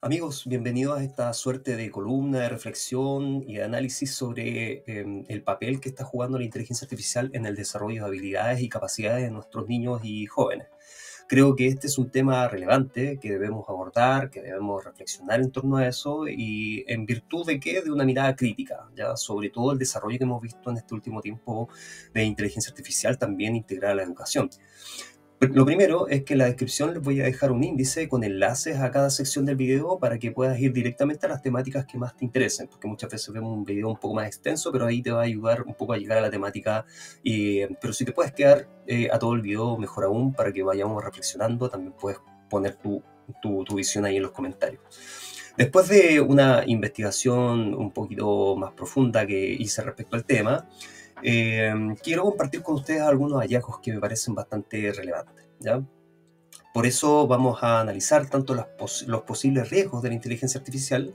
Amigos, bienvenidos a esta suerte de columna de reflexión y de análisis sobre el papel que está jugando la inteligencia artificial en el desarrollo de habilidades y capacidades de nuestros niños y jóvenes. Creo que este es un tema relevante que debemos abordar, que debemos reflexionar en torno a eso y en virtud de qué, de una mirada crítica, ya sobre todo el desarrollo que hemos visto en este último tiempo de inteligencia artificial también integrada a la educación. Lo primero es que en la descripción les voy a dejar un índice con enlaces a cada sección del video para que puedas ir directamente a las temáticas que más te interesen, porque muchas veces vemos un video un poco más extenso, pero ahí te va a ayudar un poco a llegar a la temática. Pero si te puedes quedar a todo el video, mejor aún, para que vayamos reflexionando. También puedes poner tu visión ahí en los comentarios. Después de una investigación un poquito más profunda que hice respecto al tema, quiero compartir con ustedes algunos hallazgos que me parecen bastante relevantes, ¿ya? Por eso vamos a analizar tanto los posibles riesgos de la inteligencia artificial,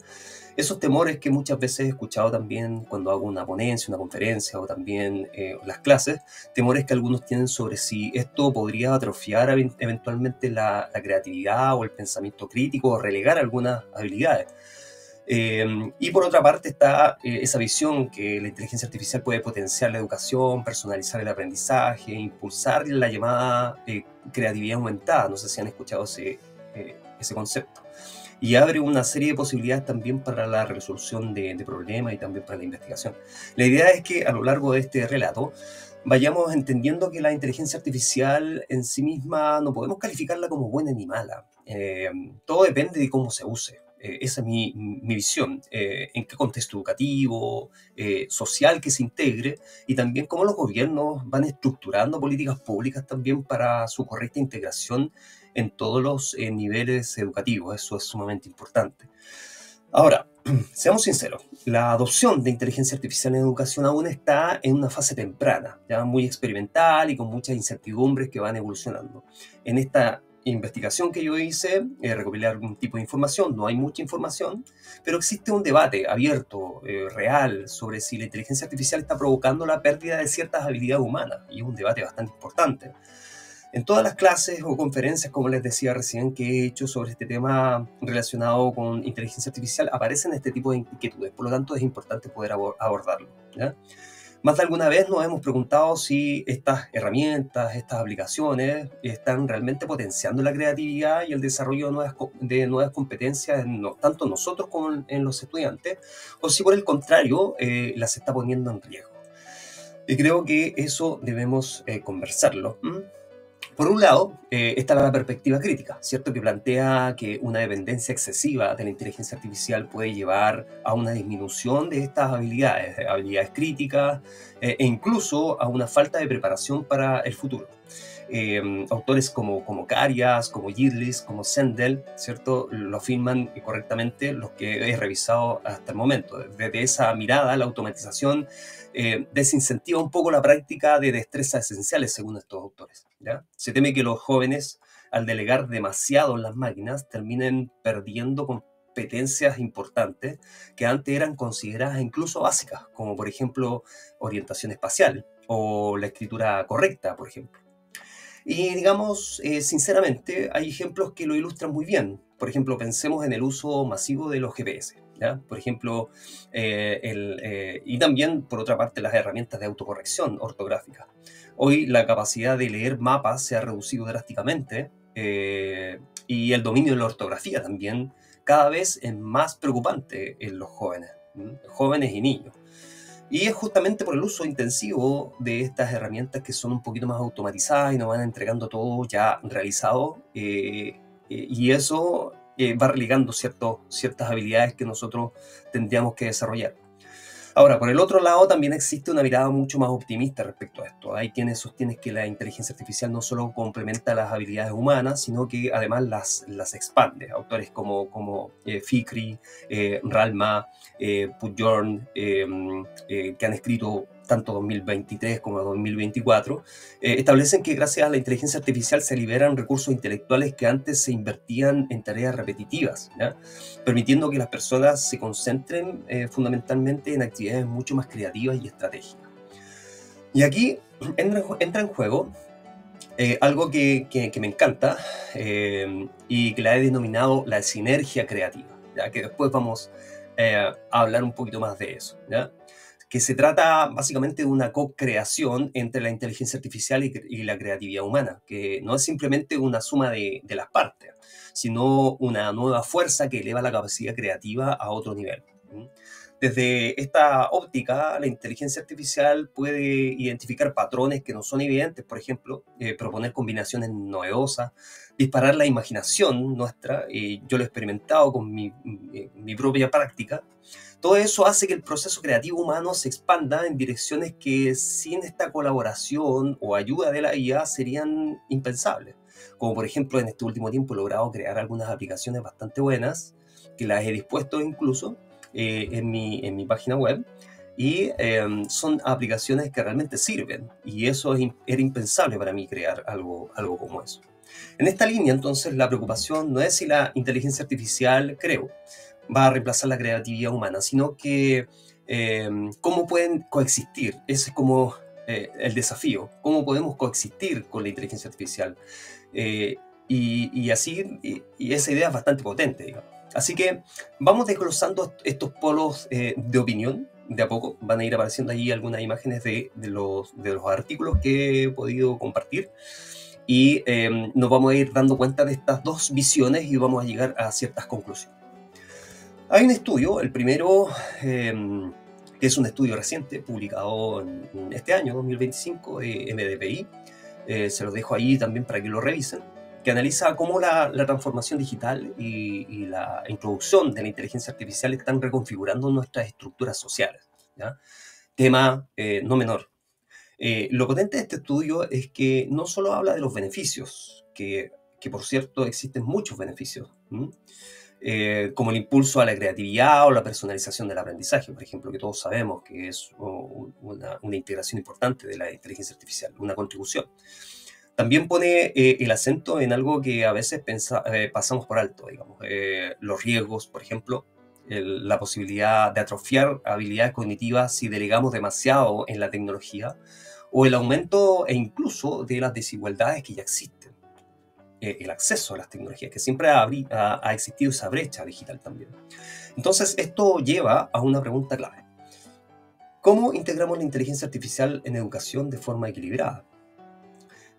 esos temores que muchas veces he escuchado también cuando hago una ponencia, una conferencia o también las clases, temores que algunos tienen sobre si esto podría atrofiar eventualmente la creatividad o el pensamiento crítico o relegar algunas habilidades. Y por otra parte está esa visión que la inteligencia artificial puede potenciar la educación, personalizar el aprendizaje, impulsar la llamada creatividad aumentada. No sé si han escuchado ese concepto. Y abre una serie de posibilidades también para la resolución de problemas y también para la investigación. La idea es que a lo largo de este relato vayamos entendiendo que la inteligencia artificial en sí misma no podemos calificarla como buena ni mala. Todo depende de cómo se use. Esa es mi visión, en qué contexto educativo, social que se integre y también cómo los gobiernos van estructurando políticas públicas también para su correcta integración en todos los niveles educativos. Eso es sumamente importante. Ahora, seamos sinceros, la adopción de inteligencia artificial en educación aún está en una fase temprana, ya muy experimental y con muchas incertidumbres que van evolucionando. En esta investigación que yo hice, recopilé algún tipo de información, no hay mucha información, pero existe un debate abierto, real, sobre si la inteligencia artificial está provocando la pérdida de ciertas habilidades humanas, y es un debate bastante importante. En todas las clases o conferencias, como les decía recién, que he hecho sobre este tema relacionado con inteligencia artificial, aparecen este tipo de inquietudes. Por lo tanto, es importante poder abordarlo, ¿ya? Más de alguna vez nos hemos preguntado si estas herramientas, estas aplicaciones, están realmente potenciando la creatividad y el desarrollo de nuevas competencias, tanto nosotros como en los estudiantes, o si por el contrario, las está poniendo en riesgo. Y creo que eso debemos conversarlo. Por un lado, está la perspectiva crítica, ¿cierto? Que plantea que una dependencia excesiva de la inteligencia artificial puede llevar a una disminución de estas habilidades, habilidades críticas, e incluso a una falta de preparación para el futuro. Autores como Carias, como Gidlis, como Sendel, ¿cierto? Lo afirman correctamente los que he revisado hasta el momento. Desde esa mirada, la automatización desincentiva un poco la práctica de destrezas esenciales, según estos autores, ¿ya? Se teme que los jóvenes, al delegar demasiado en las máquinas, terminen perdiendo competencias importantes que antes eran consideradas incluso básicas, como por ejemplo orientación espacial o la escritura correcta, por ejemplo. Y digamos, sinceramente, hay ejemplos que lo ilustran muy bien. Por ejemplo, pensemos en el uso masivo de los GPS, ¿ya? Por ejemplo, y también, por otra parte, las herramientas de autocorrección ortográfica. Hoy la capacidad de leer mapas se ha reducido drásticamente, y el dominio de la ortografía también cada vez es más preocupante en los jóvenes, jóvenes y niños. Y es justamente por el uso intensivo de estas herramientas que son un poquito más automatizadas y nos van entregando todo ya realizado, y eso va relegando ciertas habilidades que nosotros tendríamos que desarrollar. Ahora, por el otro lado, también existe una mirada mucho más optimista respecto a esto. Hay quienes sostienen que la inteligencia artificial no solo complementa las habilidades humanas, sino que además las expande. Autores como Fikri, Ralma, Pujorn, que han escrito tanto 2023 como 2024, establecen que gracias a la inteligencia artificial se liberan recursos intelectuales que antes se invertían en tareas repetitivas, ¿ya? Permitiendo que las personas se concentren fundamentalmente en actividades mucho más creativas y estratégicas. Y aquí entra en juego algo que me encanta, y que la he denominado la sinergia creativa, ya que después vamos a hablar un poquito más de eso, ¿ya? Que se trata básicamente de una co-creación entre la inteligencia artificial y la creatividad humana, que no es simplemente una suma de las partes, sino una nueva fuerza que eleva la capacidad creativa a otro nivel. Desde esta óptica, la inteligencia artificial puede identificar patrones que no son evidentes, por ejemplo, proponer combinaciones novedosas, disparar la imaginación nuestra. Yo lo he experimentado con mi propia práctica. Todo eso hace que el proceso creativo humano se expanda en direcciones que sin esta colaboración o ayuda de la IA serían impensables. Como por ejemplo en este último tiempo he logrado crear algunas aplicaciones bastante buenas, que las he dispuesto incluso en mi página web, y son aplicaciones que realmente sirven, y eso era impensable para mí crear algo como eso. En esta línea, entonces, la preocupación no es si la inteligencia artificial, creo, va a reemplazar la creatividad humana, sino que cómo pueden coexistir. Ese es como el desafío. ¿Cómo podemos coexistir con la inteligencia artificial? Y esa idea es bastante potente, digamos. Así que vamos desglosando estos polos de opinión. De a poco van a ir apareciendo ahí algunas imágenes de los artículos que he podido compartir. Y nos vamos a ir dando cuenta de estas dos visiones y vamos a llegar a ciertas conclusiones. Hay un estudio, el primero, que es un estudio reciente, publicado en este año, 2025, de MDPI. Se los dejo ahí también para que lo revisen, que analiza cómo la transformación digital y la introducción de la inteligencia artificial están reconfigurando nuestras estructuras sociales, ¿ya? Tema no menor. Lo potente de este estudio es que no solo habla de los beneficios, que por cierto existen muchos beneficios, como el impulso a la creatividad o la personalización del aprendizaje, por ejemplo, que todos sabemos que es una integración importante de la inteligencia artificial, una contribución. También pone el acento en algo que a veces pasamos por alto, digamos, los riesgos, por ejemplo, la posibilidad de atrofiar habilidades cognitivas si delegamos demasiado en la tecnología, o el aumento e incluso de las desigualdades que ya existen, el acceso a las tecnologías, que siempre ha existido esa brecha digital también. Entonces, esto lleva a una pregunta clave. ¿Cómo integramos la inteligencia artificial en educación de forma equilibrada?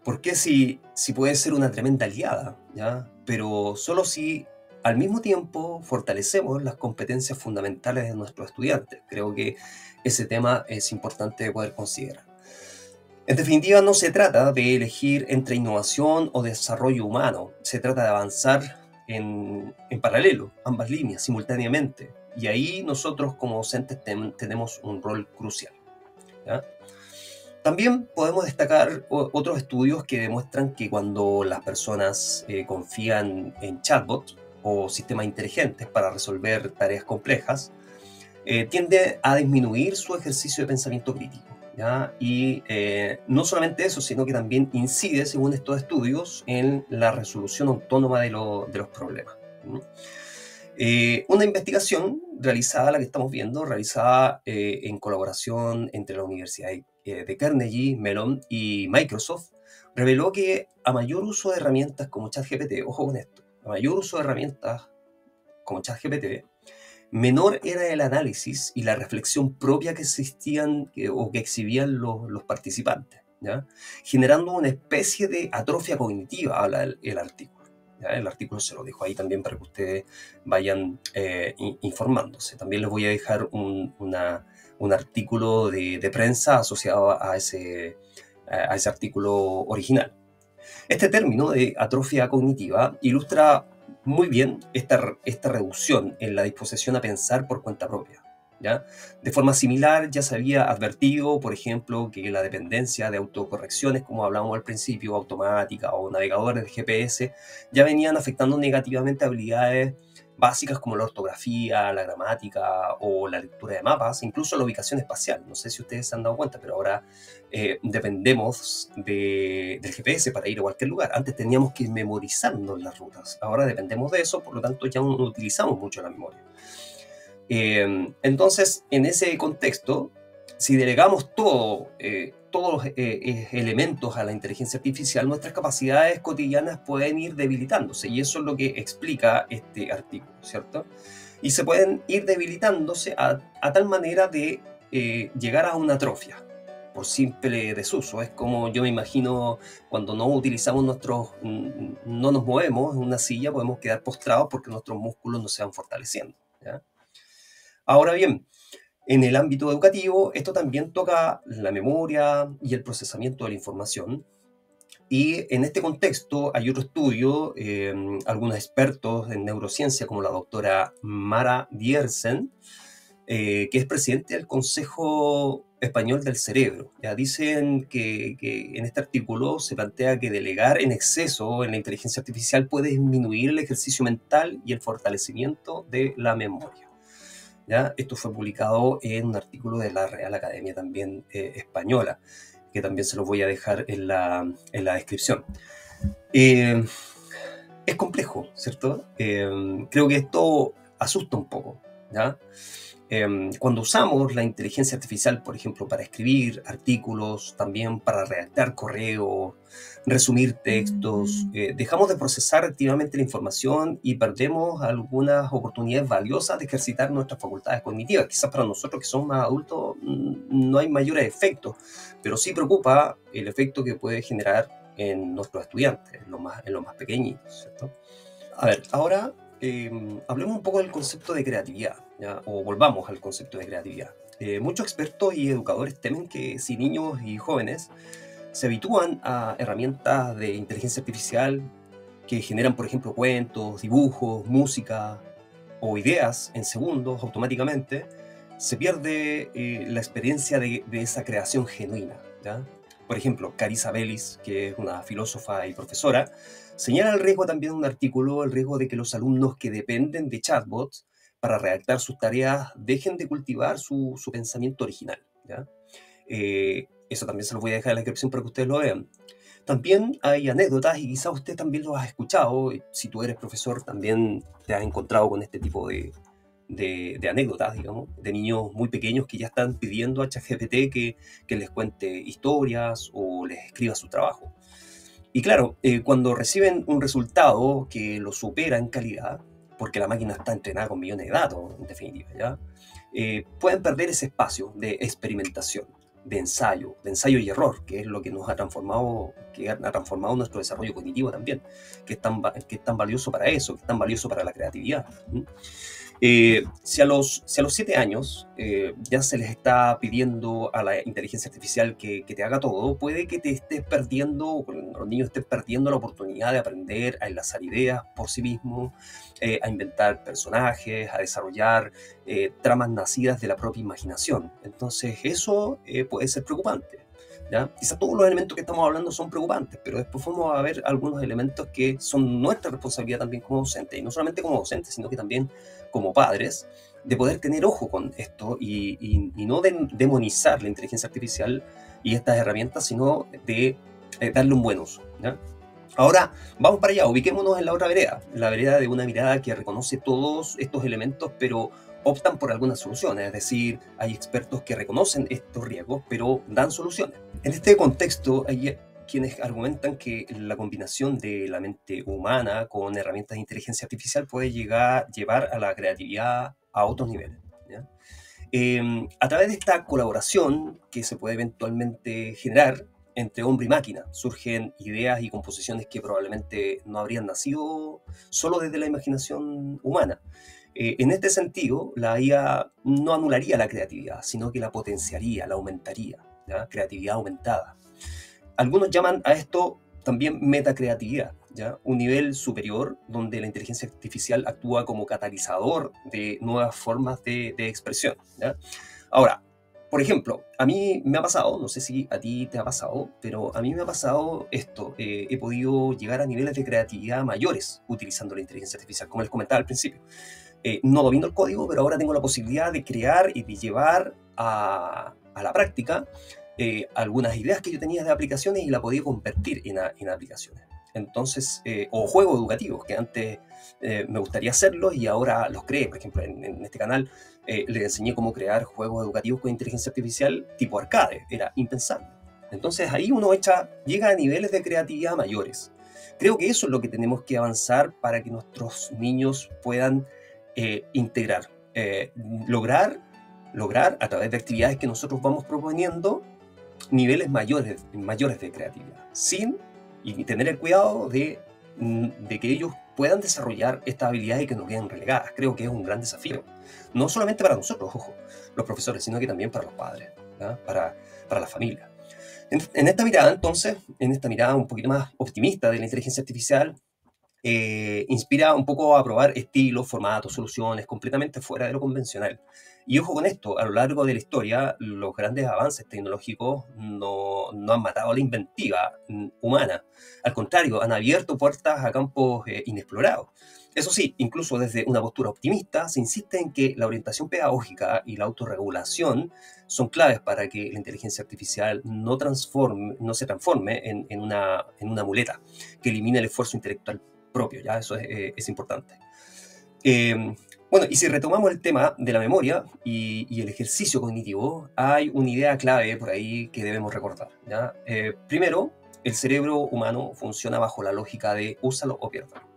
Porque si puede ser una tremenda aliada, ¿ya? Pero solo si al mismo tiempo fortalecemos las competencias fundamentales de nuestros estudiantes. Creo que ese tema es importante de poder considerar. En definitiva, no se trata de elegir entre innovación o desarrollo humano. Se trata de avanzar en paralelo, ambas líneas, simultáneamente. Y ahí nosotros como docentes tenemos un rol crucial, ¿ya? También podemos destacar otros estudios que demuestran que cuando las personas confían en chatbots o sistemas inteligentes para resolver tareas complejas, tiende a disminuir su ejercicio de pensamiento crítico, ¿ya? Y no solamente eso, sino que también incide, según estos estudios, en la resolución autónoma de los problemas. Una investigación realizada, la que estamos viendo, realizada en colaboración entre la Universidad de Carnegie Mellon y Microsoft, reveló que a mayor uso de herramientas como ChatGPT, ojo con esto, a mayor uso de herramientas como ChatGPT, menor era el análisis y la reflexión propia que existían o que exhibían los participantes, ¿ya? Generando una especie de atrofia cognitiva, habla el artículo. ¿Ya? El artículo se lo dejo ahí también para que ustedes vayan informándose. También les voy a dejar un artículo de prensa asociado a ese artículo original. Este término de atrofia cognitiva ilustra muy bien esta reducción en la disposición a pensar por cuenta propia, ¿ya? De forma similar, ya se había advertido, por ejemplo, que la dependencia de autocorrecciones, como hablábamos al principio, automática o navegadores de GPS, ya venían afectando negativamente habilidades básicas como la ortografía, la gramática o la lectura de mapas, incluso la ubicación espacial. No sé si ustedes se han dado cuenta, pero ahora dependemos del GPS para ir a cualquier lugar. Antes teníamos que memorizarnos las rutas, ahora dependemos de eso, por lo tanto ya no utilizamos mucho la memoria. Entonces, en ese contexto, si delegamos todos los elementos a la inteligencia artificial, nuestras capacidades cotidianas pueden ir debilitándose, y eso es lo que explica este artículo, ¿cierto? y se pueden ir debilitándose a tal manera de llegar a una atrofia por simple desuso. Es como yo me imagino cuando no utilizamos no nos movemos en una silla, podemos quedar postrados porque nuestros músculos no se van fortaleciendo, ¿ya? Ahora bien, en el ámbito educativo, esto también toca la memoria y el procesamiento de la información. Y en este contexto hay otro estudio, algunos expertos en neurociencia como la doctora Mara Diersen, que es presidente del Consejo Español del Cerebro. Ya dicen que en este artículo se plantea que delegar en exceso en la inteligencia artificial puede disminuir el ejercicio mental y el fortalecimiento de la memoria. ¿Ya? Esto fue publicado en un artículo de la Real Academia también española, que también se los voy a dejar en la descripción. Es complejo, ¿cierto? Creo que esto asusta un poco, ¿ya? Cuando usamos la inteligencia artificial, por ejemplo, para escribir artículos, también para redactar correos, resumir textos, dejamos de procesar activamente la información y perdemos algunas oportunidades valiosas de ejercitar nuestras facultades cognitivas. Quizás para nosotros que somos más adultos no hay mayores efectos, pero sí preocupa el efecto que puede generar en nuestros estudiantes, en los más pequeñitos, ¿cierto? A ver, ahora hablemos un poco del concepto de creatividad, ¿ya? O volvamos al concepto de creatividad. Muchos expertos y educadores temen que si niños y jóvenes se habitúan a herramientas de inteligencia artificial que generan, por ejemplo, cuentos, dibujos, música o ideas en segundos automáticamente, se pierde la experiencia de esa creación genuina, ¿ya? Por ejemplo, Carissa Bellis, que es una filósofa y profesora, señala el riesgo también en un artículo, el riesgo de que los alumnos que dependen de chatbots para redactar sus tareas dejen de cultivar su pensamiento original, ¿ya? Eso también se los voy a dejar en la descripción para que ustedes lo vean. También hay anécdotas, y quizás usted también lo has escuchado, si tú eres profesor también te has encontrado con este tipo de anécdotas, digamos, de niños muy pequeños que ya están pidiendo a ChatGPT que les cuente historias o les escriba su trabajo. Y claro, cuando reciben un resultado que lo supera en calidad, porque la máquina está entrenada con millones de datos, en definitiva, ¿ya? Pueden perder ese espacio de experimentación, de ensayo y error, que es lo que nos ha transformado, nuestro desarrollo cognitivo también, que es tan valioso para eso, que es tan valioso para la creatividad. Si a los 7 años ya se les está pidiendo a la inteligencia artificial que te haga todo, puede que te estés perdiendo, los niños estén perdiendo la oportunidad de aprender a enlazar ideas por sí mismos, a inventar personajes, a desarrollar tramas nacidas de la propia imaginación. Entonces eso puede ser preocupante, ¿ya? Quizás todos los elementos que estamos hablando son preocupantes, pero después vamos a ver algunos elementos que son nuestra responsabilidad también como docentes, y no solamente como docentes, sino que también como padres, de poder tener ojo con esto y no demonizar la inteligencia artificial y estas herramientas, sino de darle un buen uso, ¿ya? Ahora, vamos para allá, ubiquémonos en la otra vereda, la vereda de una mirada que reconoce todos estos elementos, pero optan por algunas soluciones, es decir, hay expertos que reconocen estos riesgos, pero dan soluciones. En este contexto, hay quienes argumentan que la combinación de la mente humana con herramientas de inteligencia artificial puede llevar a la creatividad a otros niveles, ¿ya? A través de esta colaboración que se puede eventualmente generar entre hombre y máquina, surgen ideas y composiciones que probablemente no habrían nacido solo desde la imaginación humana. En este sentido, la IA no anularía la creatividad, sino que la potenciaría, la aumentaría, ¿ya? Creatividad aumentada. Algunos llaman a esto también metacreatividad, ¿ya? Un nivel superior donde la inteligencia artificial actúa como catalizador de nuevas formas de expresión, ¿ya? Ahora, por ejemplo, a mí me ha pasado, no sé si a ti te ha pasado, pero a mí me ha pasado esto. He podido llegar a niveles de creatividad mayores utilizando la inteligencia artificial, como les comentaba al principio. No domino el código, pero ahora tengo la posibilidad de crear y de llevar a la práctica algunas ideas que yo tenía de aplicaciones y la podía convertir en aplicaciones. Entonces, o juegos educativos, que antes me gustaría hacerlos y ahora los creé. Por ejemplo, en este canal les enseñé cómo crear juegos educativos con inteligencia artificial tipo arcade. Era impensable. Entonces ahí uno llega a niveles de creatividad mayores. Creo que eso es lo que tenemos que avanzar para que nuestros niños puedan integrar, lograr a través de actividades que nosotros vamos proponiendo niveles mayores de creatividad, y tener el cuidado de que ellos puedan desarrollar estas habilidades y que no queden relegadas. Creo que es un gran desafío, no solamente para nosotros, ojo, los profesores, sino que también para los padres, ¿ya? Para la familia. En esta mirada, entonces, en esta mirada un poquito más optimista de la inteligencia artificial, inspira un poco a probar estilos, formatos, soluciones completamente fuera de lo convencional. Y ojo con esto, a lo largo de la historia, los grandes avances tecnológicos no han matado la inventiva humana. Al contrario, han abierto puertas a campos inexplorados. Eso sí, incluso desde una postura optimista, se insiste en que la orientación pedagógica y la autorregulación son claves para que la inteligencia artificial no se transforme en una muleta que elimine el esfuerzo intelectual propio, ¿ya? Eso es importante. Bueno, y si retomamos el tema de la memoria y el ejercicio cognitivo, hay una idea clave por ahí que debemos recordar, ¿ya? Primero, el cerebro humano funciona bajo la lógica de úsalo o piérdalo.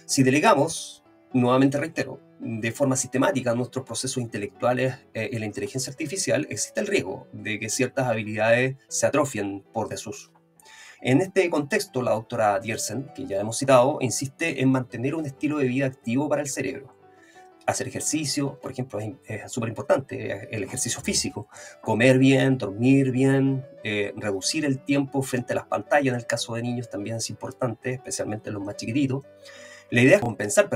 Si delegamos, nuevamente reitero, de forma sistemática nuestros procesos intelectuales en la inteligencia artificial, existe el riesgo de que ciertas habilidades se atrofien por desuso. En este contexto, la doctora Diersen, que ya hemos citado, insiste en mantener un estilo de vida activo para el cerebro. Hacer ejercicio, por ejemplo, es súper importante, el ejercicio físico. Comer bien, dormir bien, reducir el tiempo frente a las pantallas, en el caso de niños también es importante, especialmente los más chiquititos. La idea es compensar,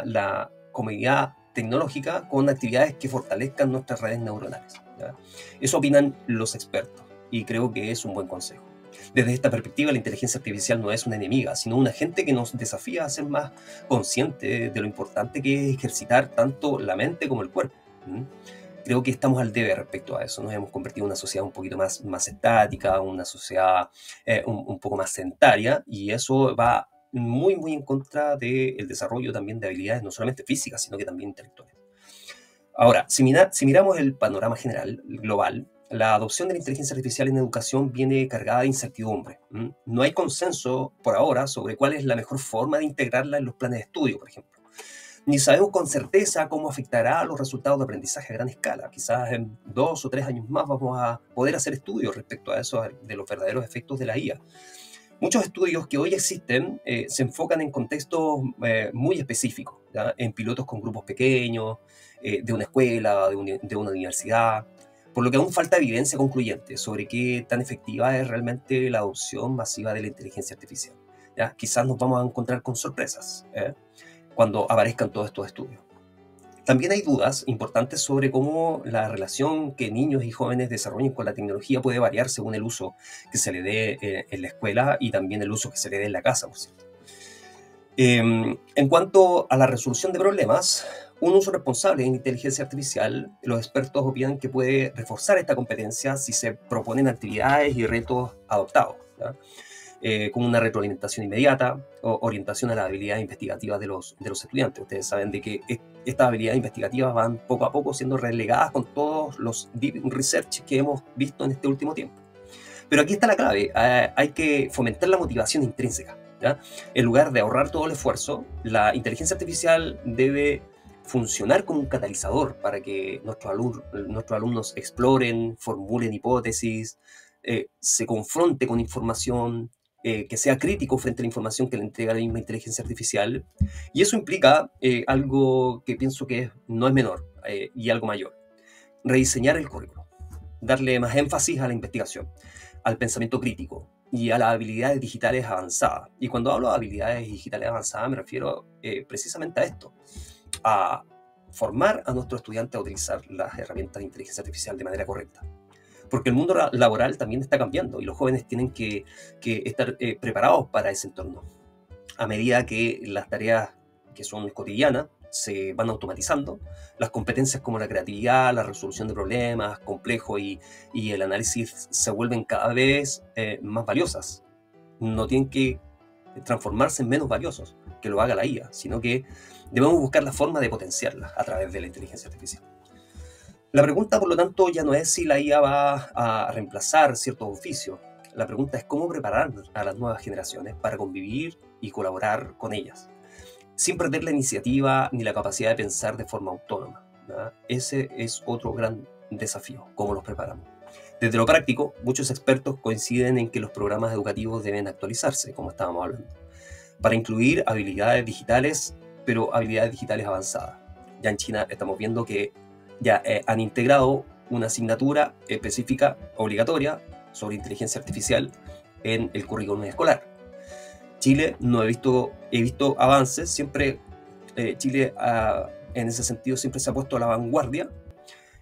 la comodidad tecnológica con actividades que fortalezcan nuestras redes neuronales, ¿ya? Eso opinan los expertos y creo que es un buen consejo. Desde esta perspectiva, la inteligencia artificial no es una enemiga, sino un agente que nos desafía a ser más conscientes de lo importante que es ejercitar tanto la mente como el cuerpo. Creo que estamos al debe respecto a eso. Nos hemos convertido en una sociedad un poquito más estática, una sociedad un poco más sedentaria, y eso va muy en contra del desarrollo también de habilidades no solamente físicas, sino que también intelectuales. Ahora, si miramos el panorama general, global, la adopción de la inteligencia artificial en educación viene cargada de incertidumbre. No hay consenso por ahora sobre cuál es la mejor forma de integrarla en los planes de estudio, por ejemplo. Ni sabemos con certeza cómo afectará a los resultados de aprendizaje a gran escala. Quizás en 2 o 3 años más vamos a poder hacer estudios respecto a eso, de los verdaderos efectos de la IA. Muchos estudios que hoy existen se enfocan en contextos muy específicos, ¿ya? En pilotos con grupos pequeños, de una escuela, de una universidad, por lo que aún falta evidencia concluyente sobre qué tan efectiva es realmente la adopción masiva de la inteligencia artificial, ¿ya? Quizás nos vamos a encontrar con sorpresas cuando aparezcan todos estos estudios. También hay dudas importantes sobre cómo la relación que niños y jóvenes desarrollen con la tecnología puede variar según el uso que se le dé en la escuela y también el uso que se le dé en la casa, por cierto. En cuanto a la resolución de problemas, un uso responsable de inteligencia artificial, los expertos opinan que puede reforzar esta competencia si se proponen actividades y retos adoptados, ¿ya? Con una retroalimentación inmediata, o orientación a las habilidades investigativas de los estudiantes. Ustedes saben de que estas habilidades investigativas van poco a poco siendo relegadas con todos los deep research que hemos visto en este último tiempo. Pero aquí está la clave, hay que fomentar la motivación intrínseca, ¿ya? En lugar de ahorrar todo el esfuerzo, la inteligencia artificial debe funcionar como un catalizador para que nuestros alumnos exploren, formulen hipótesis, se confronte con información, que sea crítico frente a la información que le entrega la misma inteligencia artificial. Y eso implica algo que pienso que no es menor y algo mayor: rediseñar el currículo, darle más énfasis a la investigación, al pensamiento crítico y a las habilidades digitales avanzadas. Y cuando hablo de habilidades digitales avanzadas me refiero precisamente a esto, a formar a nuestros estudiantes a utilizar las herramientas de inteligencia artificial de manera correcta. Porque el mundo laboral también está cambiando y los jóvenes tienen que estar preparados para ese entorno. A medida que las tareas que son cotidianas se van automatizando, las competencias como la creatividad, la resolución de problemas complejos y el análisis se vuelven cada vez más valiosas. No tienen que transformarse en menos valiosos, que lo haga la IA, sino que debemos buscar la forma de potenciarlas a través de la inteligencia artificial. La pregunta, por lo tanto, ya no es si la IA va a reemplazar ciertos oficios. La pregunta es cómo preparar a las nuevas generaciones para convivir y colaborar con ellas. sin perder la iniciativa ni la capacidad de pensar de forma autónoma, ¿verdad? Ese es otro gran desafío, cómo los preparamos. Desde lo práctico, muchos expertos coinciden en que los programas educativos deben actualizarse, como estábamos hablando, para incluir habilidades digitales, pero habilidades digitales avanzadas. Ya en China estamos viendo que ya han integrado una asignatura específica obligatoria sobre inteligencia artificial en el currículum escolar. Chile no he visto avances, siempre Chile en ese sentido siempre se ha puesto a la vanguardia.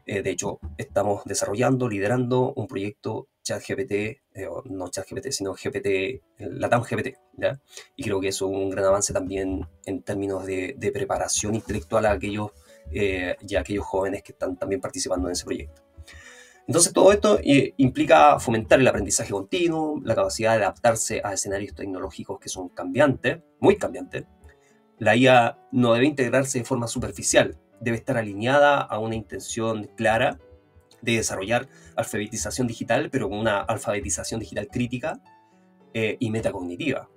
De hecho, estamos desarrollando, liderando un proyecto ChatGPT, no ChatGPT, sino GPT, LATAM GPT, ¿ya? Y creo que eso es un gran avance también en términos de preparación intelectual a aquellos y a aquellos jóvenes que están también participando en ese proyecto. Entonces, todo esto implica fomentar el aprendizaje continuo, la capacidad de adaptarse a escenarios tecnológicos que son cambiantes, muy cambiantes. La IA no debe integrarse de forma superficial, debe estar alineada a una intención clara de desarrollar alfabetización digital, pero con una alfabetización digital crítica y metacognitiva.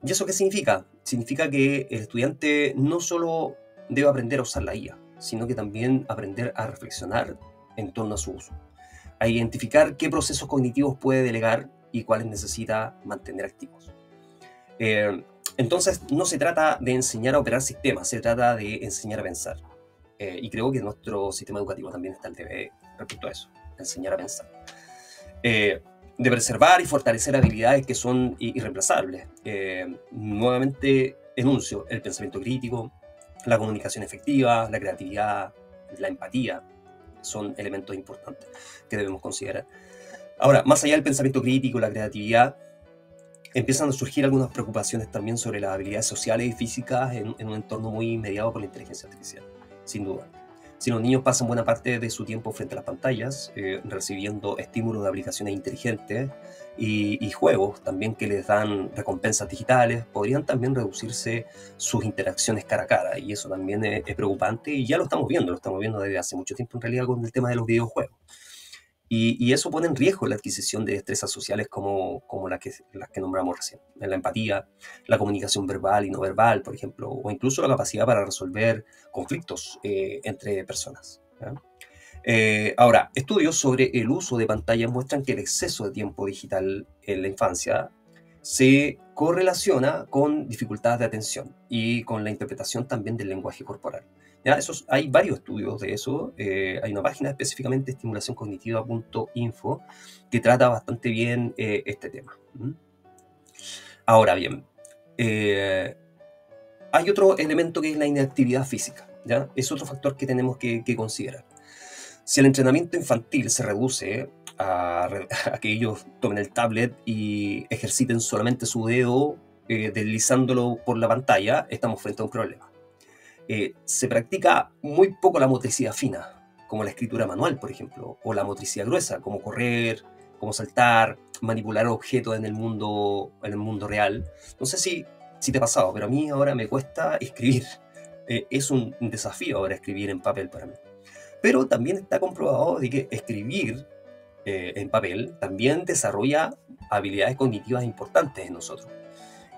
¿Y eso qué significa? Significa que el estudiante no solo debe aprender a usar la IA, sino que también aprender a reflexionar en torno a su uso, a identificar qué procesos cognitivos puede delegar y cuáles necesita mantener activos. Entonces, no se trata de enseñar a operar sistemas, se trata de enseñar a pensar. Y creo que nuestro sistema educativo también está al debe respecto a eso, enseñar a pensar. De preservar y fortalecer habilidades que son irreemplazables. Nuevamente enuncio el pensamiento crítico, la comunicación efectiva, la creatividad, la empatía, son elementos importantes que debemos considerar. Ahora, más allá del pensamiento crítico, la creatividad, empiezan a surgir algunas preocupaciones también sobre las habilidades sociales y físicas en un entorno muy mediado por la inteligencia artificial, sin duda. Si los niños pasan buena parte de su tiempo frente a las pantallas, recibiendo estímulos de aplicaciones inteligentes y juegos también que les dan recompensas digitales, podrían también reducirse sus interacciones cara a cara, y eso también es preocupante, y ya lo estamos viendo desde hace mucho tiempo en realidad con el tema de los videojuegos. Y eso pone en riesgo la adquisición de destrezas sociales como las que nombramos recién. La empatía, la comunicación verbal y no verbal, por ejemplo, o incluso la capacidad para resolver conflictos entre personas, ¿ya? Ahora, estudios sobre el uso de pantallas muestran que el exceso de tiempo digital en la infancia se correlaciona con dificultades de atención y con la interpretación también del lenguaje corporal. ¿Ya? Hay varios estudios de eso. Hay una página específicamente, estimulacioncognitiva.info, que trata bastante bien este tema. Ahora bien, hay otro elemento que es la inactividad física, ¿ya? Es otro factor que tenemos que considerar. Si el entrenamiento infantil se reduce a que ellos tomen el tablet y ejerciten solamente su dedo deslizándolo por la pantalla, estamos frente a un problema. Se practica muy poco la motricidad fina, como la escritura manual, por ejemplo, o la motricidad gruesa, como correr, como saltar, manipular objetos en el mundo real. No sé si te ha pasado, pero a mí ahora me cuesta escribir. Es un desafío ahora escribir en papel para mí. Pero también está comprobado de que escribir en papel también desarrolla habilidades cognitivas importantes en nosotros.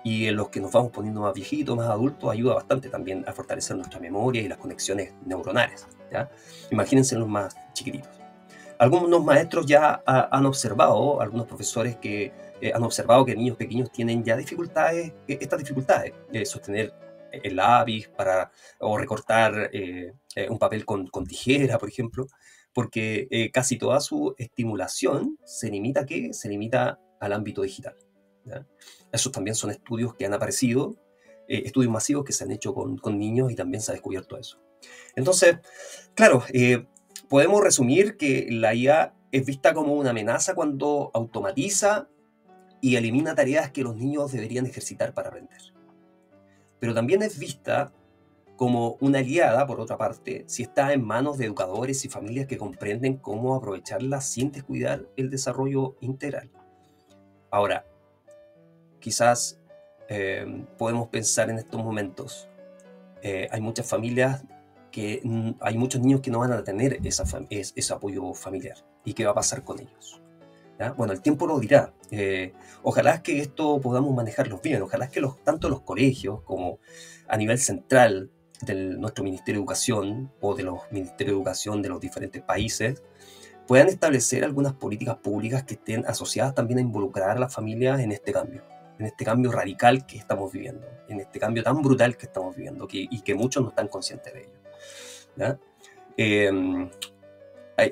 Y en los que nos vamos poniendo más viejitos, más adultos, ayuda bastante también a fortalecer nuestra memoria y las conexiones neuronales, ¿ya? Imagínense los más chiquititos. Algunos maestros ya han observado, algunos profesores que han observado que niños pequeños tienen ya estas dificultades de sostener el lápiz o recortar un papel con tijera, por ejemplo, porque casi toda su estimulación se limita al ámbito digital, ¿ya? Esos también son estudios que han aparecido, estudios masivos que se han hecho con niños, y también se ha descubierto eso. Entonces, claro, podemos resumir que la IA es vista como una amenaza cuando automatiza y elimina tareas que los niños deberían ejercitar para aprender. Pero también es vista como una aliada, por otra parte, si está en manos de educadores y familias que comprenden cómo aprovecharla sin descuidar el desarrollo integral. Ahora, quizás podemos pensar en estos momentos, hay muchas familias hay muchos niños que no van a tener ese apoyo familiar. ¿Y qué va a pasar con ellos? ¿Ya? Bueno, el tiempo lo dirá. Ojalá que esto podamos manejarlo bien, ojalá que tanto los colegios como a nivel central de nuestro Ministerio de Educación o de los Ministerios de Educación de los diferentes países puedan establecer algunas políticas públicas que estén asociadas también a involucrar a las familias en este cambio radical que estamos viviendo, en este cambio tan brutal que estamos viviendo y que muchos no están conscientes de ello. ¿Ya?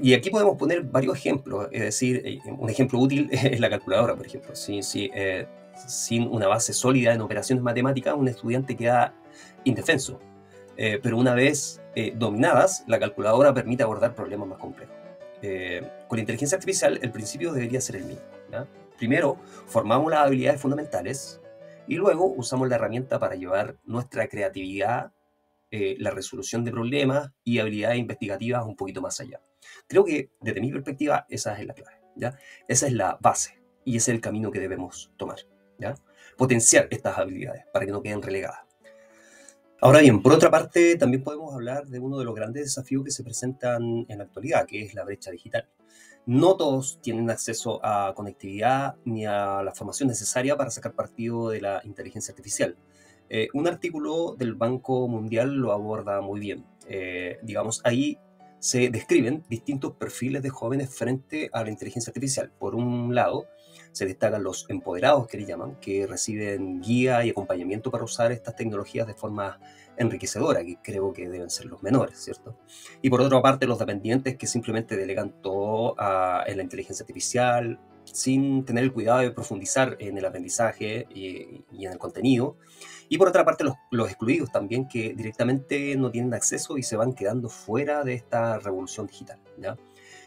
Y aquí podemos poner varios ejemplos, es decir, un ejemplo útil es la calculadora, por ejemplo. Sin una base sólida en operaciones matemáticas, un estudiante queda indefenso. Pero una vez dominadas, la calculadora permite abordar problemas más complejos. Con la inteligencia artificial, el principio debería ser el mismo, ¿ya? Primero, formamos las habilidades fundamentales y luego usamos la herramienta para llevar nuestra creatividad, la resolución de problemas y habilidades investigativas un poquito más allá. Creo que desde mi perspectiva esa es la clave, ¿ya? Esa es la base y ese es el camino que debemos tomar, ¿ya? Potenciar estas habilidades para que no queden relegadas. Ahora bien, por otra parte, también podemos hablar de uno de los grandes desafíos que se presentan en la actualidad, que es la brecha digital. No todos tienen acceso a conectividad ni a la formación necesaria para sacar partido de la inteligencia artificial. Un artículo del Banco Mundial lo aborda muy bien. Digamos, ahí se describen distintos perfiles de jóvenes frente a la inteligencia artificial. Por un lado, se destacan los empoderados, que le llaman, que reciben guía y acompañamiento para usar estas tecnologías de forma enriquecedora, que creo que deben ser los menores, ¿cierto? Y por otra parte, los dependientes que simplemente delegan todo en la inteligencia artificial, sin tener el cuidado de profundizar en el aprendizaje y en el contenido. Y por otra parte, los excluidos también, que directamente no tienen acceso y se van quedando fuera de esta revolución digital, ¿ya?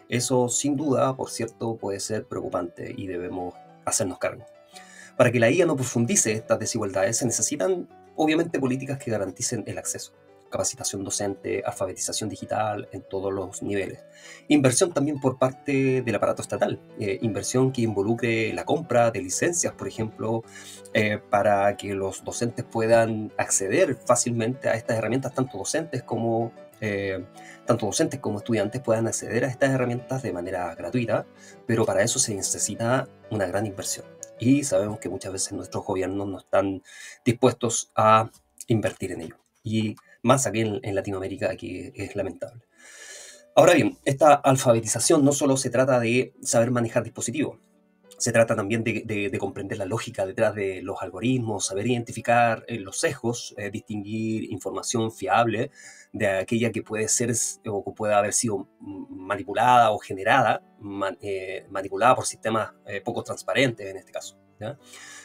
Eso, sin duda, por cierto, puede ser preocupante y debemos hacernos cargo. Para que la IA no profundice estas desigualdades, se necesitan, obviamente, políticas que garanticen el acceso, capacitación docente, alfabetización digital en todos los niveles. Inversión también por parte del aparato estatal, inversión que involucre la compra de licencias, por ejemplo, para que los docentes puedan acceder fácilmente a estas herramientas, tanto docentes como estudiantes puedan acceder a estas herramientas de manera gratuita, pero para eso se necesita una gran inversión. Y sabemos que muchas veces nuestros gobiernos no están dispuestos a invertir en ello. Y más aquí en Latinoamérica, que es lamentable. Ahora bien, esta alfabetización no solo se trata de saber manejar dispositivos, se trata también de comprender la lógica detrás de los algoritmos, saber identificar los sesgos, distinguir información fiable de aquella que puede ser o que pueda haber sido manipulada o generada, manipulada por sistemas poco transparentes en este caso, ¿ya?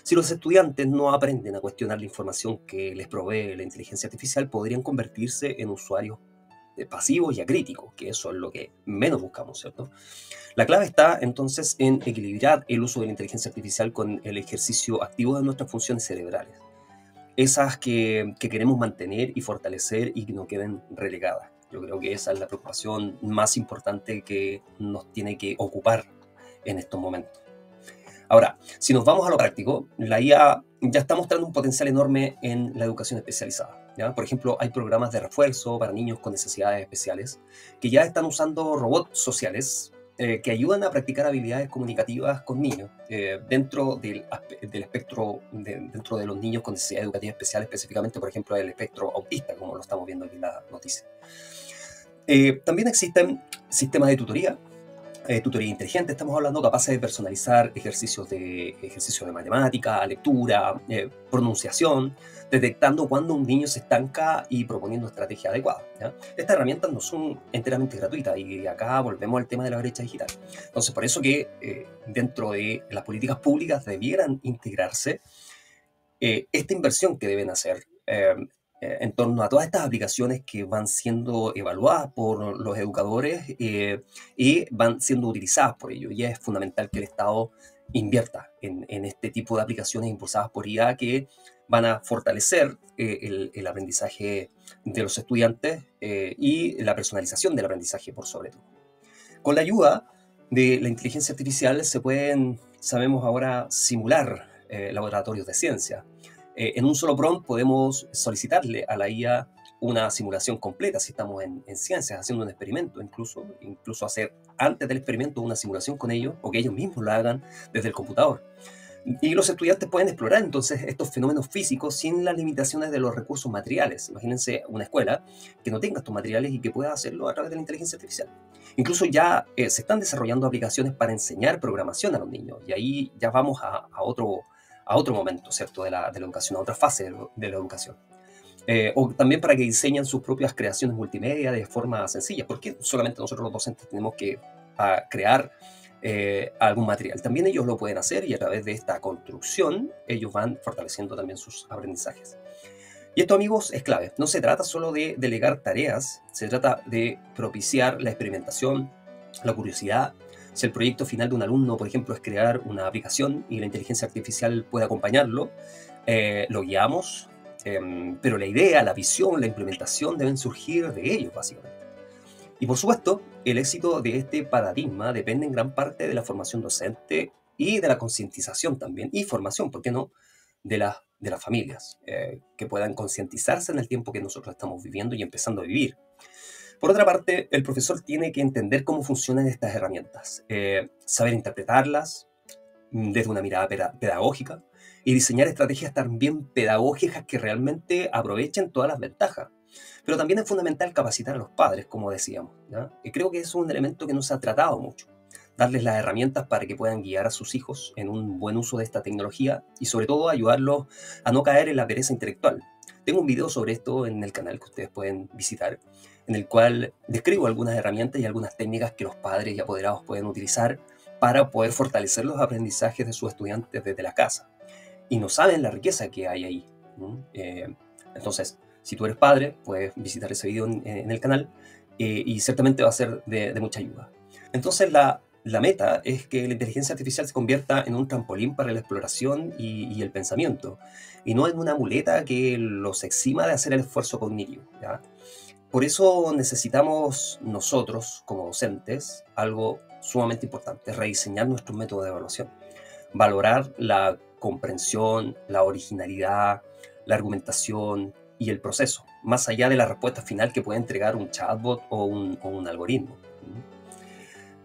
Si los estudiantes no aprenden a cuestionar la información que les provee la inteligencia artificial, podrían convertirse en usuarios pasivos y acríticos, que eso es lo que menos buscamos, ¿cierto? La clave está entonces en equilibrar el uso de la inteligencia artificial con el ejercicio activo de nuestras funciones cerebrales, esas que queremos mantener y fortalecer y que no queden relegadas. Yo creo que esa es la preocupación más importante que nos tiene que ocupar en estos momentos. Ahora, si nos vamos a lo práctico, la IA ya está mostrando un potencial enorme en la educación especializada, ¿ya? Por ejemplo, hay programas de refuerzo para niños con necesidades especiales que ya están usando robots sociales que ayudan a practicar habilidades comunicativas con niños dentro del espectro, dentro de los niños con necesidades educativas especiales, específicamente, por ejemplo, el espectro autista, como lo estamos viendo aquí en la noticia. También existen sistemas de tutoría inteligente, estamos hablando capaces de personalizar ejercicios de matemática, lectura, pronunciación, detectando cuando un niño se estanca y proponiendo estrategias adecuadas, ¿ya? Estas herramientas no son enteramente gratuitas y acá volvemos al tema de la brecha digital. Entonces, por eso que dentro de las políticas públicas debieran integrarse esta inversión que deben hacer en torno a todas estas aplicaciones que van siendo evaluadas por los educadores y van siendo utilizadas por ellos. Y es fundamental que el Estado invierta en este tipo de aplicaciones impulsadas por IA que van a fortalecer el aprendizaje de los estudiantes y la personalización del aprendizaje por sobre todo. Con la ayuda de la inteligencia artificial se pueden, sabemos ahora, simular laboratorios de ciencia. En un solo prompt podemos solicitarle a la IA una simulación completa, si estamos en ciencias, haciendo un experimento, incluso hacer antes del experimento una simulación con ellos, o que ellos mismos lo hagan desde el computador. Y los estudiantes pueden explorar entonces estos fenómenos físicos sin las limitaciones de los recursos materiales. Imagínense una escuela que no tenga estos materiales y que pueda hacerlo a través de la inteligencia artificial. Incluso ya se están desarrollando aplicaciones para enseñar programación a los niños, y ahí ya vamos a otro momento, ¿cierto?, de la educación, a otra fase de la educación. O también para que diseñen sus propias creaciones multimedia de forma sencilla. ¿Por qué solamente nosotros los docentes tenemos que crear algún material? También ellos lo pueden hacer, y a través de esta construcción ellos van fortaleciendo también sus aprendizajes. Y esto, amigos, es clave. No se trata solo de delegar tareas, se trata de propiciar la experimentación, la curiosidad. Si el proyecto final de un alumno, por ejemplo, es crear una aplicación y la inteligencia artificial puede acompañarlo, lo guiamos, pero la idea, la visión, la implementación deben surgir de ellos, básicamente. Y por supuesto, el éxito de este paradigma depende en gran parte de la formación docente y de la concientización también, y formación, ¿por qué no?, de las familias, que puedan concientizarse en el tiempo que nosotros estamos viviendo y empezando a vivir. Por otra parte, el profesor tiene que entender cómo funcionan estas herramientas, saber interpretarlas desde una mirada pedagógica, y diseñar estrategias también pedagógicas que realmente aprovechen todas las ventajas. Pero también es fundamental capacitar a los padres, como decíamos, ¿ya? Y creo que eso es un elemento que no se ha tratado mucho. Darles las herramientas para que puedan guiar a sus hijos en un buen uso de esta tecnología, y sobre todo ayudarlos a no caer en la pereza intelectual. Tengo un video sobre esto en el canal que ustedes pueden visitar, en el cual describo algunas herramientas y algunas técnicas que los padres y apoderados pueden utilizar para poder fortalecer los aprendizajes de sus estudiantes desde la casa. Y no saben la riqueza que hay ahí. Entonces, si tú eres padre, puedes visitar ese video en el canal, y ciertamente va a ser de mucha ayuda. Entonces, la meta es que la inteligencia artificial se convierta en un trampolín para la exploración y el pensamiento, y no en una muleta que los exima de hacer el esfuerzo cognitivo, ¿ya? Por eso necesitamos nosotros, como docentes, algo sumamente importante: rediseñar nuestro método de evaluación, valorar la comprensión, la originalidad, la argumentación y el proceso, más allá de la respuesta final que puede entregar un chatbot o un algoritmo.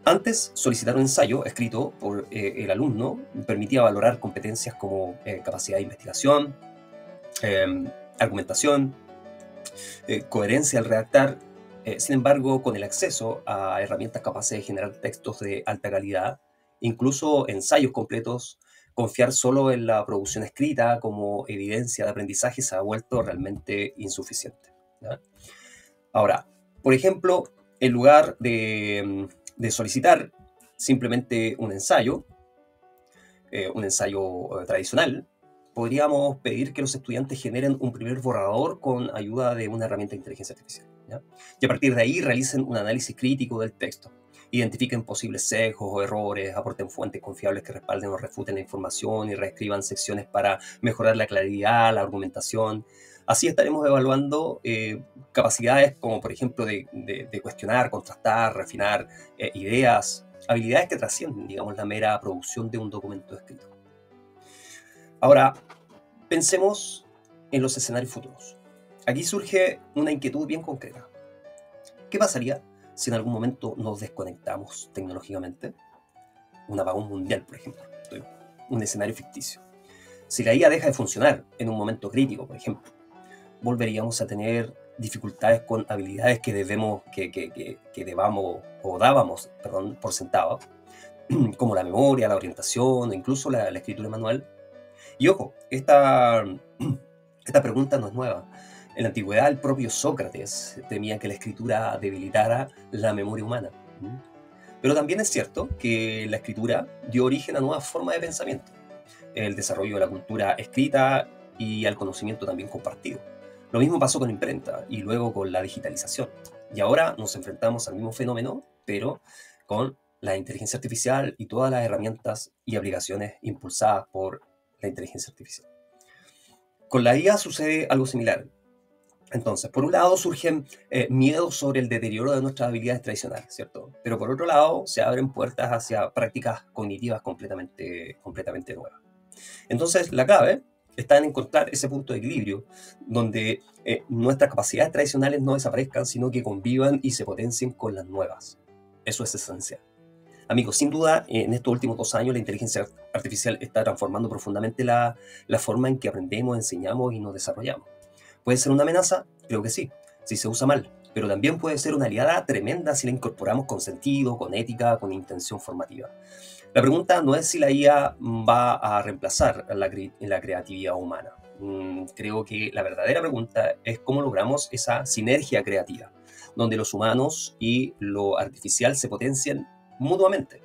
Antes, solicitar un ensayo escrito por el alumno permitía valorar competencias como capacidad de investigación, argumentación, coherencia al redactar. Sin embargo, con el acceso a herramientas capaces de generar textos de alta calidad, incluso ensayos completos, confiar solo en la producción escrita como evidencia de aprendizaje se ha vuelto realmente insuficiente, ¿ya? Ahora, por ejemplo, en lugar de solicitar simplemente un ensayo tradicional, podríamos pedir que los estudiantes generen un primer borrador con ayuda de una herramienta de inteligencia artificial, ¿ya? Y a partir de ahí realicen un análisis crítico del texto, identifiquen posibles sesgos o errores, aporten fuentes confiables que respalden o refuten la información, y reescriban secciones para mejorar la claridad, la argumentación. Así estaremos evaluando capacidades como, por ejemplo, de cuestionar, contrastar, refinar ideas, habilidades que trascienden, digamos, la mera producción de un documento escrito. Ahora, pensemos en los escenarios futuros. Aquí surge una inquietud bien concreta. ¿Qué pasaría si en algún momento nos desconectamos tecnológicamente? Un apagón mundial, por ejemplo. Un escenario ficticio. Si la IA deja de funcionar en un momento crítico, por ejemplo, volveríamos a tener dificultades con habilidades que dábamos por sentado, como la memoria, la orientación, o incluso la escritura manual. Y ojo, esta pregunta no es nueva. En la antigüedad, el propio Sócrates temía que la escritura debilitara la memoria humana. Pero también es cierto que la escritura dio origen a nuevas formas de pensamiento, el desarrollo de la cultura escrita y al conocimiento también compartido. Lo mismo pasó con la imprenta y luego con la digitalización. Y ahora nos enfrentamos al mismo fenómeno, pero con la inteligencia artificial y todas las herramientas y aplicaciones impulsadas por la inteligencia artificial. Con la IA sucede algo similar. Entonces, por un lado surgen miedos sobre el deterioro de nuestras habilidades tradicionales, ¿cierto? Pero por otro lado se abren puertas hacia prácticas cognitivas completamente nuevas. Entonces, la clave está en encontrar ese punto de equilibrio donde nuestras capacidades tradicionales no desaparezcan, sino que convivan y se potencien con las nuevas. Eso es esencial. Amigos, sin duda, en estos últimos 2 años la inteligencia artificial está transformando profundamente la forma en que aprendemos, enseñamos y nos desarrollamos. ¿Puede ser una amenaza? Creo que sí, si se usa mal, pero también puede ser una aliada tremenda si la incorporamos con sentido, con ética, con intención formativa. La pregunta no es si la IA va a reemplazar la creatividad humana. Creo que la verdadera pregunta es cómo logramos esa sinergia creativa, donde los humanos y lo artificial se potencian mutuamente.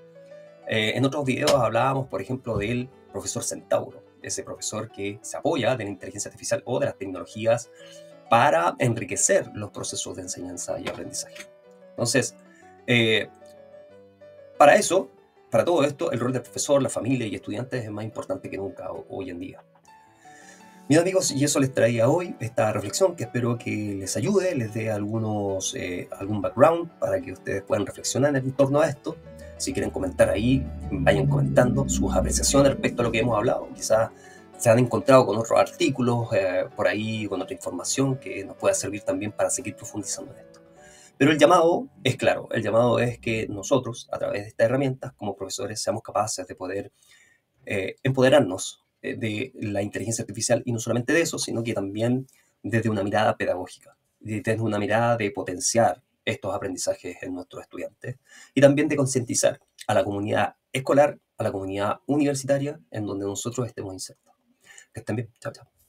En otros videos hablábamos, por ejemplo, del profesor Centauro, ese profesor que se apoya de la inteligencia artificial o de las tecnologías para enriquecer los procesos de enseñanza y aprendizaje. Entonces, para eso, para todo esto, el rol del profesor, la familia y estudiantes es más importante que nunca hoy en día. Mis amigos, y eso les traía hoy, esta reflexión que espero que les ayude, les dé algún background para que ustedes puedan reflexionar en torno a esto. Si quieren comentar ahí, vayan comentando sus apreciaciones respecto a lo que hemos hablado. Quizás se han encontrado con otros artículos por ahí, con otra información que nos pueda servir también para seguir profundizando en esto. Pero el llamado es claro, el llamado es que nosotros, a través de estas herramientas, como profesores, seamos capaces de poder empoderarnos de la inteligencia artificial, y no solamente de eso, sino que también desde una mirada pedagógica, desde una mirada de potenciar estos aprendizajes en nuestros estudiantes y también de concientizar a la comunidad escolar, a la comunidad universitaria en donde nosotros estemos insertos. Que estén bien. Chao, chao.